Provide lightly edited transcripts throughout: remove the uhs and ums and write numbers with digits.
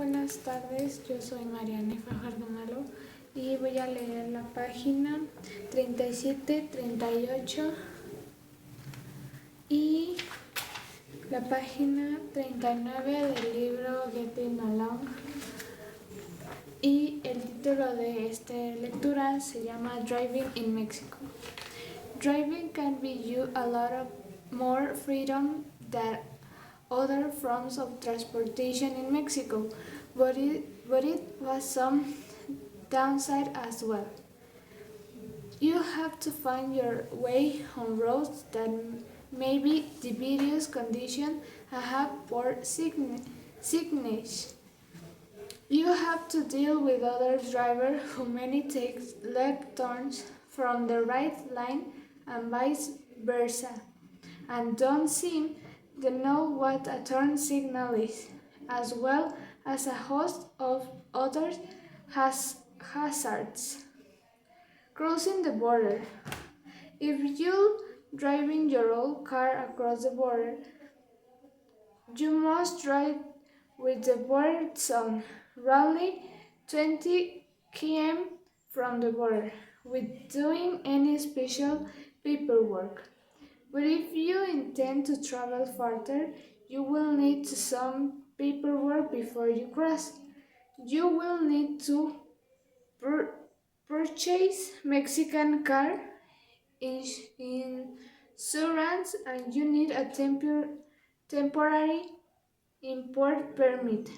buenas tardes, yo soy Marianne Fajardo Malo y voy a leer la página 37, 38 y la página 39 del libro Getting Along. Y el título de esta lectura se llama Driving in Mexico. Driving can be you a lot of more freedom than other forms of transportation in Mexico, but it was some downside as well. You have to find your way on roads that maybe the various conditions have poor signage. You have to deal with other drivers who many take left turns from the right lane and vice versa, and don't seem to know what a turn signal is, as well as a host of other hazards. Crossing the border. If you're driving your old car across the border, you must drive with the border zone, roughly 20 km from the border, without doing any special paperwork. But if you intend to travel further, you will need some paperwork before you cross. You will need to purchase Mexican car insurance, and you need a temporary import permit.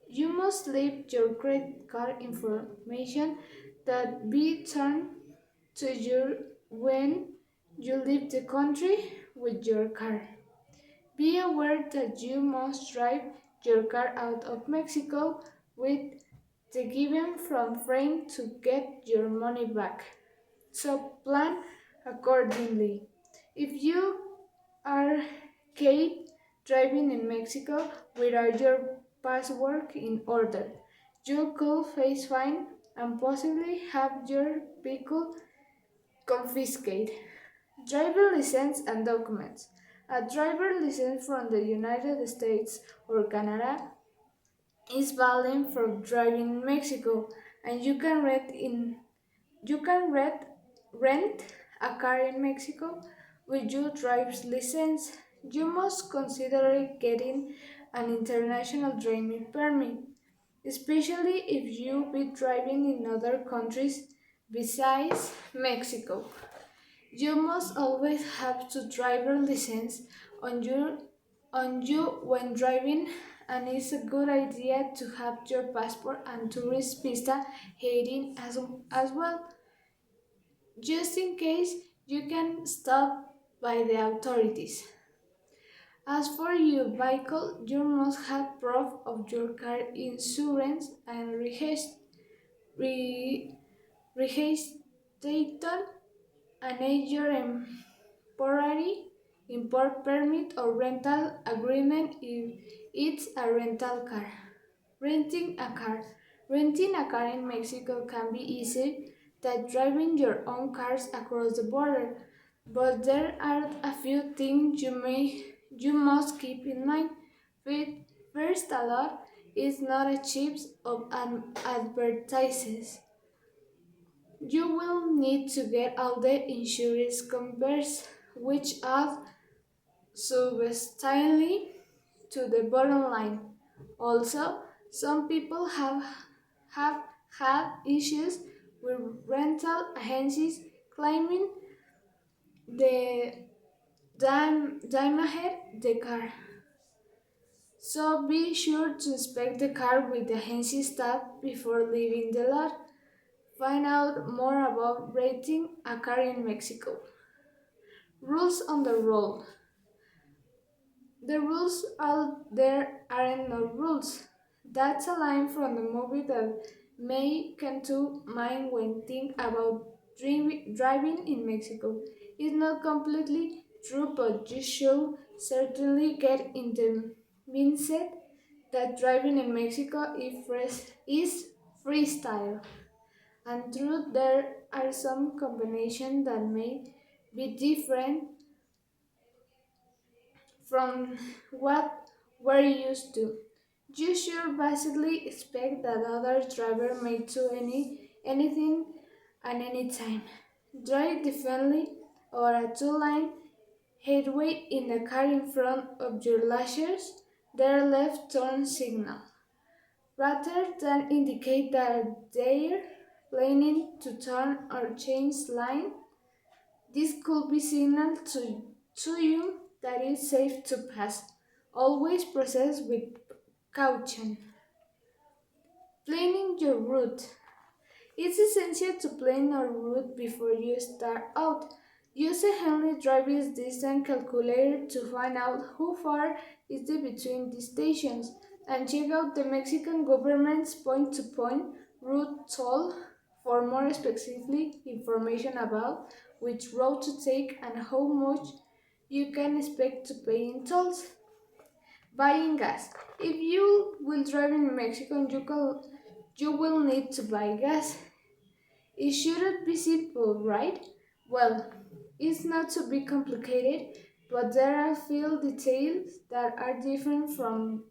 You must leave your credit card information that be turned to you when you leave the country with your car. Be aware that you must drive your car out of Mexico with the given from frame to get your money back. So plan accordingly. If you are caught driving in Mexico without your passport in order, you could face fine and possibly have your vehicle confiscated. Driver license and documents. A driver license from the United States or Canada is valid for driving in Mexico, and you can rent a car in Mexico with your driver's license. You must consider getting an international driving permit, especially if you be driving in other countries besides Mexico. You must always have a driver license on you when driving, and it's a good idea to have your passport and tourist visa heading as well, just in case you can stop by the authorities. As for your vehicle, you must have proof of your car insurance and registration, and your temporary import permit or rental agreement if it's a rental car. Renting a car. Renting a car in Mexico can be easier than driving your own cars across the border, but there are a few things you must keep in mind. First, a lot is not a cheap of advertises. You will need to get all the insurance covers, which add substantially to the bottom line. Also, some people have had issues with rental agencies claiming the damaged the car. So be sure to inspect the car with the agency staff before leaving the lot. Find out more about renting a car in Mexico. Rules on the road. The rules out there aren't no rules. That's a line from the movie that may come to mind when think about driving in Mexico. It's not completely true, but you should certainly get in the mindset that driving in Mexico is freestyle. And true, there are some combinations that may be different from what we're used to. You should basically expect that other driver may do anything at any time. Drive differently or a two-lane headway in the car in front of your lashes their left turn signal, rather than indicate that they're planning to turn or change lane. This could be signal to you that it's safe to pass. Always proceed with caution. Planning your route. It's essential to plan your route before you start out. Use a handy driver's distance calculator to find out how far is it between the stations and check out the Mexican government's point-to-point route toll for more specific information about which road to take and how much you can expect to pay in tolls. Buying gas. If you will drive in Mexico, you will need to buy gas. It shouldn't be simple, right? Well, it's not to be complicated, but there are a few details that are different from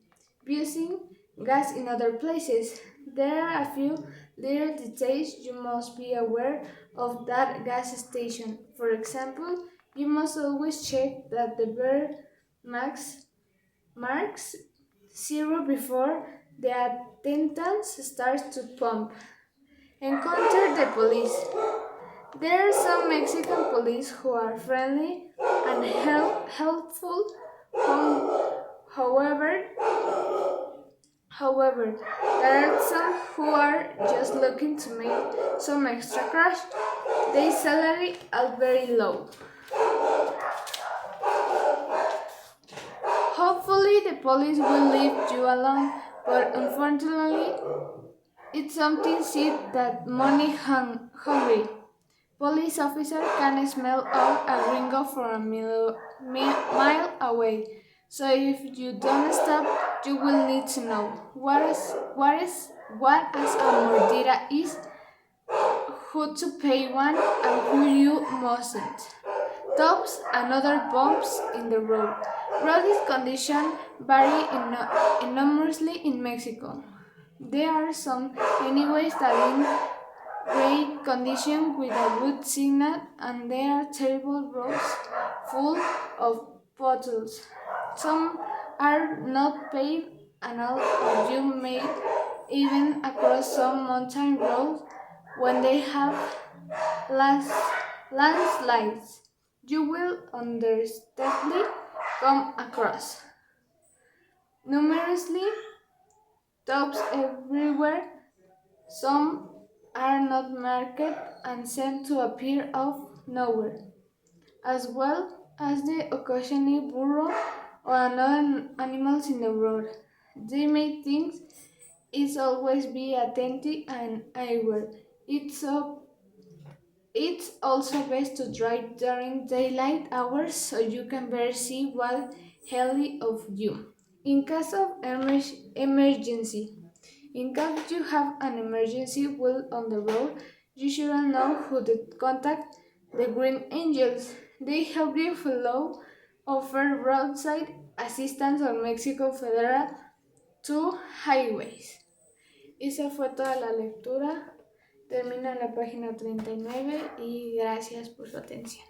using gas in other places. There are a few little details you must be aware of that gas station. For example, you must always check that the beer max marks zero before the attendant starts to pump. Encounter the police. There are some Mexican police who are friendly and helpful. However, however, there are some who are just looking to make some extra cash. Their salary are very low. Hopefully, the police will leave you alone, but unfortunately, it's something said that money hungry. Police officer can smell out a gringo from a mile away. So if you don't stop, you will need to know what a mordida is, who to pay one, and who you mustn't. Tops and other bumps in the road. Road conditions vary enormously in Mexico. There are some anyways that in great condition with a good signal, and there are terrible roads full of potholes. Some are not paved and all of you may even across some mountain roads when they have lands, landslides. You will understandably come across numerously tops everywhere. Some are not marked and seem to appear out of nowhere, as well as the occasional burrow or another animals in the road. They may think it's always be attentive and aware. It's so it's also best to drive during daylight hours so you can better see what's ahead of you. In case of emergency, in case you have an emergency while on the road, you should know who to contact. The Green Angels. They help you follow, offer roadside assistance on Mexico Federal 2 highways. Esa fue toda la lectura. Termina en la página 39 y gracias por su atención.